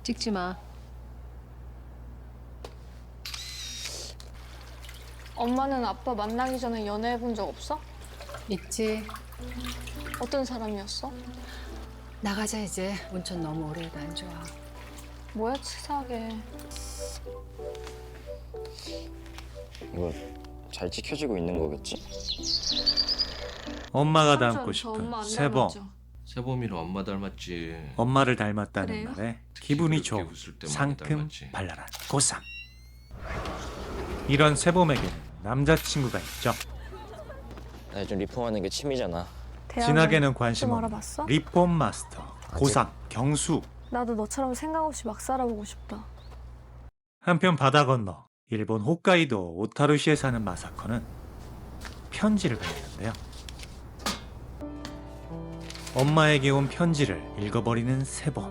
찍지 마. 엄마는 아빠 만나기 전에 연애해 본 적 없어? 있지. 어떤 사람이었어? 나가자 이제. 온천 너무 오래해도 안 좋아. 뭐야 치사하게. 이거 잘 지켜지고 있는 거겠지? 엄마가 삼촌, 닮고 저 엄마 싶은 안 세범. 닮았죠? 세범이랑 엄마 닮았지. 엄마를 닮았다는 그래요? 말에 기분이 그렇게 좋은 웃을 때 많이 상큼 닮았지. 발랄한 고3. 이런 세범에게는 남자친구가 있죠. 나 요즘 리폼하는 게 취미잖아. 진학에는 관심 좀 없는 알아봤어? 리폼 마스터 고3 경수. 나도 너처럼 생각 없이 막 살아보고 싶다. 한편 바다 건너 일본 홋카이도 오타루시에 사는 마사코는 편지를 보냈는데요. 엄마에게 온 편지를 읽어버리는 세범.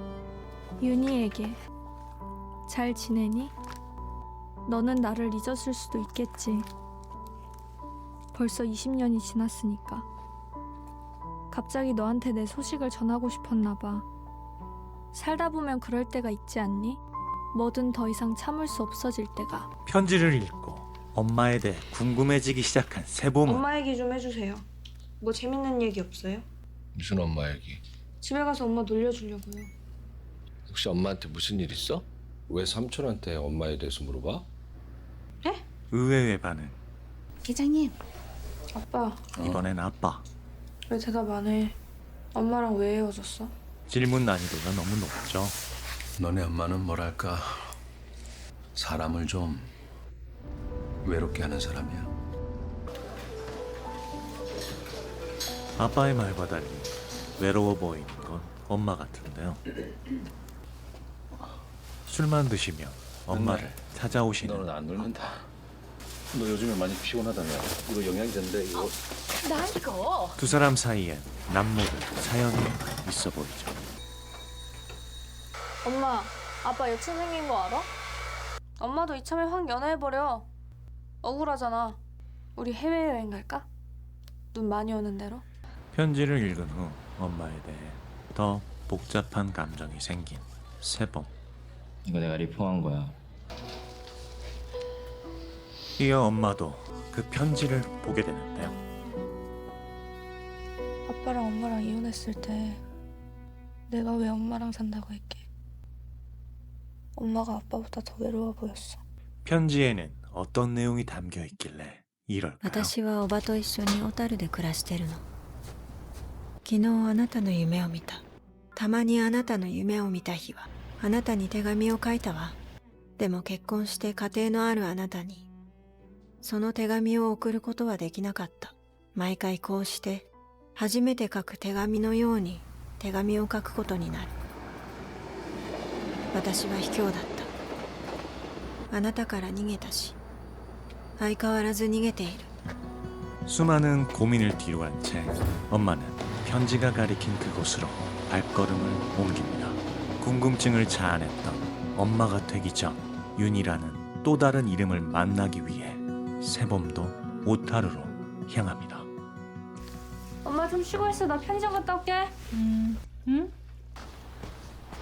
윤희에게 잘 지내니? 너는 나를 잊었을 수도 있겠지. 벌써 20년이 지났으니까. 갑자기 너한테 내 소식을 전하고 싶었나 봐. 살다 보면 그럴 때가 있지 않니? 뭐든 더 이상 참을 수 없어질 때가. 편지를 읽고 엄마에 대해 궁금해지기 시작한 세범은 엄마 얘기 좀 해주세요. 뭐 재밌는 얘기 없어요? 무슨 엄마 얘기? 집에 가서 엄마 놀려주려고요. 혹시 엄마한테 무슨 일 있어? 왜 삼촌한테 엄마에 대해서 물어봐? 의외의 반응. 계장님. 아빠, 이번엔 아빠. 왜 대답 안 해? 엄마랑 왜 헤어졌어? 질문 난이도가 너무 높죠. 너네 엄마는 뭐랄까 사람을 좀 외롭게 하는 사람이야. 아빠의 말과 달리 외로워 보이는 건 엄마 같은데요. 술만 드시며 엄마를 찾아오시는 너는 안 놀는다. 너 요즘에 많이 피곤하다며. 이거 영양이 된대 이거. 나 이거. 두 사람 사이엔 남모를 사연이 있어 보이죠. 엄마, 아빠 여친 생긴 거 알아? 엄마도 이참에 확 연애해버려. 억울하잖아. 우리 해외여행 갈까? 눈 많이 오는 대로? 편지를 읽은 후 엄마에 대해 더 복잡한 감정이 생긴 세범. 이거 내가 리폼한 거야. 이어 엄마도 그 편지를 보게 되는데요. 아빠랑 엄마랑 이혼했을 때 내가 왜 엄마랑 산다고 했게. 엄마가 아빠보다 더 외로워 보였어. 편지에는 어떤 내용이 담겨 있길래 이럴까요? 私はおばと一緒に小樽で暮らしてるの。昨日あなたの夢を見た。たまにあなたの夢を見た日はあなたに手紙を書いたわ。でも結婚して家庭のあるあなたにその手紙を送ることはできなかった。毎回こうして初めて書く手紙のように手紙を書くことになる。私は卑怯だった。あなたから逃げたし相変わらず逃げている。 수많은 고민을 뒤로 한 채 엄마는 편지가 가리킨 그곳으로 발걸음을 옮깁니다. 궁금증을 자아냈던 엄마가 되기 전 윤이라는 또 다른 이름을 만나기 위해 세범도 오타루로 향합니다. 엄마 좀 쉬고 있어. 나 편의점 갔다 올게.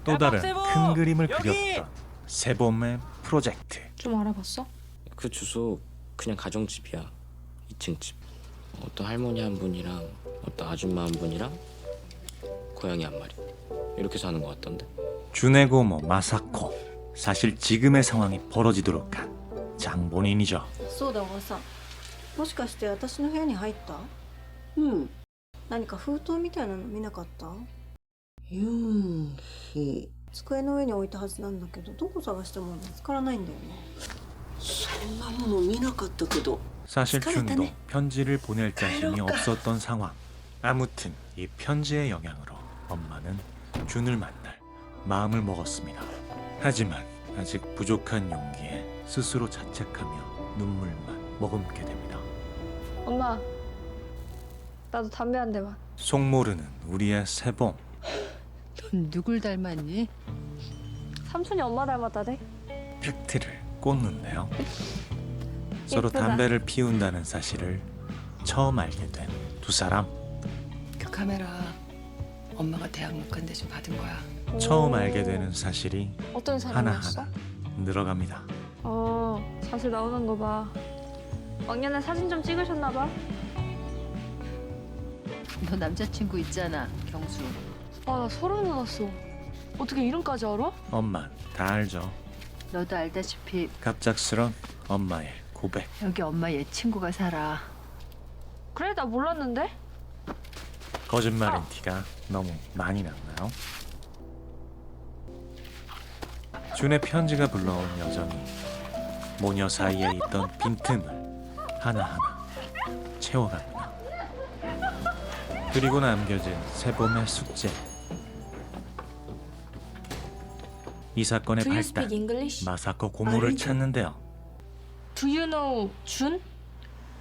또 다른 큰 그림을 그렸던 세범의 프로젝트. 좀 알아봤어? 그 주소 그냥 가정집이야. 2층 집. 어떤 할머니 한 분이랑 어떤 아줌마 한 분이랑 고양이 한 마리. 이렇게 사는 것 같던데. 준해고모 마사코. 사실 지금의 상황이 벌어지도록 한 장본인이죠. そうだおばさん、もしかして私の部屋に入った？うん。何か封筒みたいなの見なかった？ユンヒ。机の上に置いたはずなんだけど、どこ探しても見つからないんだよね。そんなもの見なかったけど。 사실 스카레타네. 준도 편지를 보낼 자신이 그럴까? 없었던 상황. 아무튼 이 편지의 영향으로 엄마는 준을 만날 마음을 먹었습니다. 하지만 아직 부족한 용기에 스스로 자책하며 눈물만 머금게 됩니다. 엄마, 나도 담배 한 대만. 속모르는 우리의 세범. 넌 누굴 닮았니? 삼촌이 엄마 닮았다대. 팩트를 꽂는데요. 서로 예쁘다. 담배를 피운다는 사실을 처음 알게 된 두 사람. 그 카메라 엄마가 대학 못 간대 좀 받은 거야. 처음 알게 되는 사실이 어떤 사람이었어? 하나하나 늘어갑니다. 자세 나오는 거 봐. 왕년에 사진 좀 찍으셨나 봐. 너 남자친구 있잖아, 경수. 아, 나 소름 돋았어. 어떻게 이름까지 알아? 엄만 다 알죠. 너도 알다시피 갑작스런 엄마의 고백. 여기 엄마 옛 친구가 살아. 그래, 나 몰랐는데? 거짓말인 티가 너무 많이 났나요? 준의 편지가 불러온 여정이 모녀 사이에 있던 빈틈을 하나하나 채워갑니다. 그리고 남겨진 세봄의 숙제. 이 사건의 Do you 발단, speak English? 마사코 고모를 찾는데요. Do you know 준?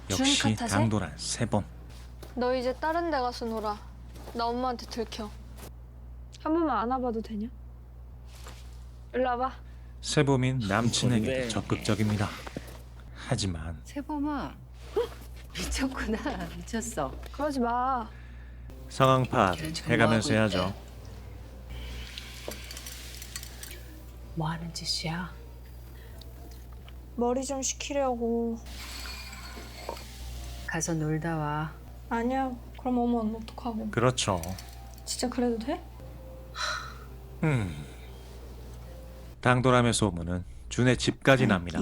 역시 준 카타세? 당돌한 세봄. 너 이제 다른 데 가서 놀아. 나 엄마한테 들켜. 한 번만 안아봐도 되냐? 일로 와봐. 세봄인 남친에게 뭔데? 적극적입니다. 하지만 세범아, 미쳤구나. 미쳤어. 그러지 마. 상황 파악 해가면서 해야죠. 뭐 하는 짓이야? 머리 좀 식히려고. 가서 놀다 와. 아니야. 그럼 엄마는 어떡하고. 그렇죠. 진짜 그래도 돼? 당돌함의 소문은 준의 집까지 납니다.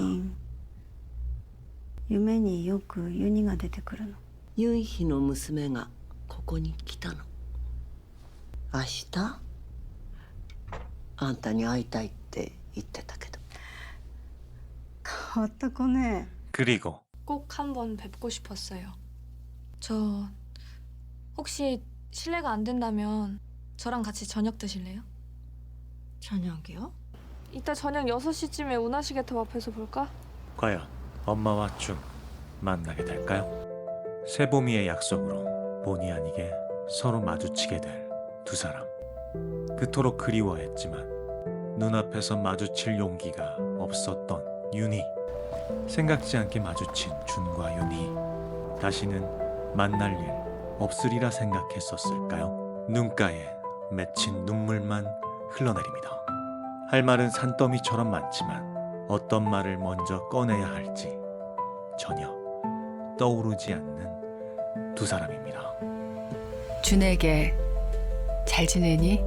夢によくユニが出てくるの。ユンヒの娘がここに来たの。明日あんたに会いたいって言ってたけど。変わった子ね。 그리고 꼭 한번 뵙고 싶었어요. 저 혹시 실례가 안 된다면 저랑 같이 저녁 드실래요? 저녁이요? 이따 저녁 6시쯤에 운하시계탑 앞에서 볼까? 과연 엄마와 준 만나게 될까요? 세봄이의 약속으로 본의 아니게 서로 마주치게 될 두 사람. 그토록 그리워했지만 눈앞에서 마주칠 용기가 없었던 윤희. 생각지 않게 마주친 준과 윤희. 다시는 만날 일 없으리라 생각했었을까요? 눈가에 맺힌 눈물만 흘러내립니다. 할 말은 산더미처럼 많지만 어떤 말을 먼저 꺼내야 할지 전혀 떠오르지 않는 두 사람입니다. 준에게 잘 지내니?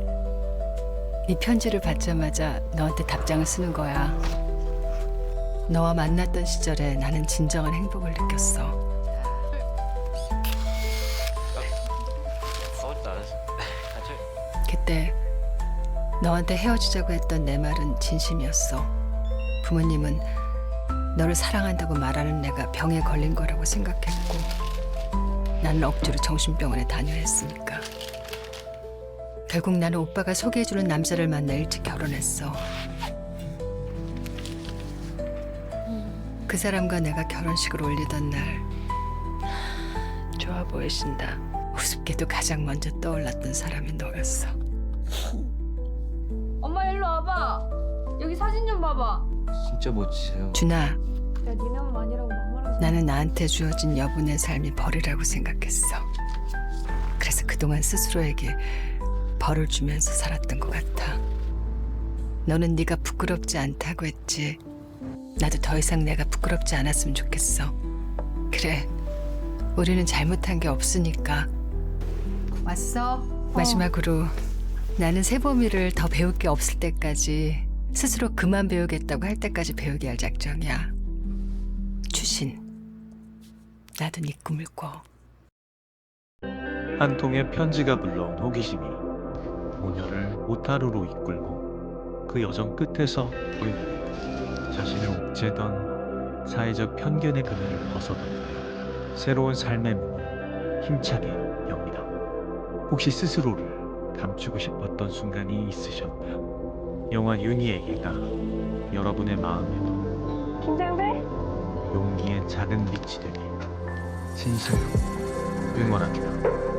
네 편지를 받자마자 너한테 답장을 쓰는 거야. 너와 만났던 시절에 나는 진정한 행복을 느꼈어. 그때 너한테 헤어지자고 했던 내 말은 진심이었어. 부모님은 너를 사랑한다고 말하는 내가 병에 걸린 거라고 생각했고 나는 억지로 정신병원에 다녀야 했으니까. 결국 나는 오빠가 소개해주는 남자를 만나 일찍 결혼했어. 그 사람과 내가 결혼식을 올리던 날 좋아 보이신다. 우습게도 가장 먼저 떠올랐던 사람이 너였어. 엄마 일로 와봐. 여기 사진 좀 봐봐. 진짜 멋지세요. 준아, 야, 니네 엄마 아니라고 막말하지 마. 나는 나한테 주어진 여분의 삶이 벌이라고 생각했어. 그래서 그동안 스스로에게 벌을 주면서 살았던 것 같아. 너는 네가 부끄럽지 않다고 했지. 나도 더 이상 내가 부끄럽지 않았으면 좋겠어. 그래, 우리는 잘못한 게 없으니까. 왔어? 마지막으로 나는 세범이를 더 배울 게 없을 때까지 스스로 그만 배우겠다고 할 때까지 배우게 할 작정이야. 추신, 나도 네 꿈을 꿔. 한 통의 편지가 불러온 호기심이 모녀를 오타루로 이끌고 그 여정 끝에서 보이는 자신을 옥죄던 사회적 편견의 그늘을 벗어던져 새로운 삶의 문을 힘차게 엽니다. 혹시 스스로를 감추고 싶었던 순간이 있으셨나요? 영화 윤희의 얘기가 여러분의 마음에도 긴장돼? 용기의 작은 빛이 되길 진심으로 응원합니다.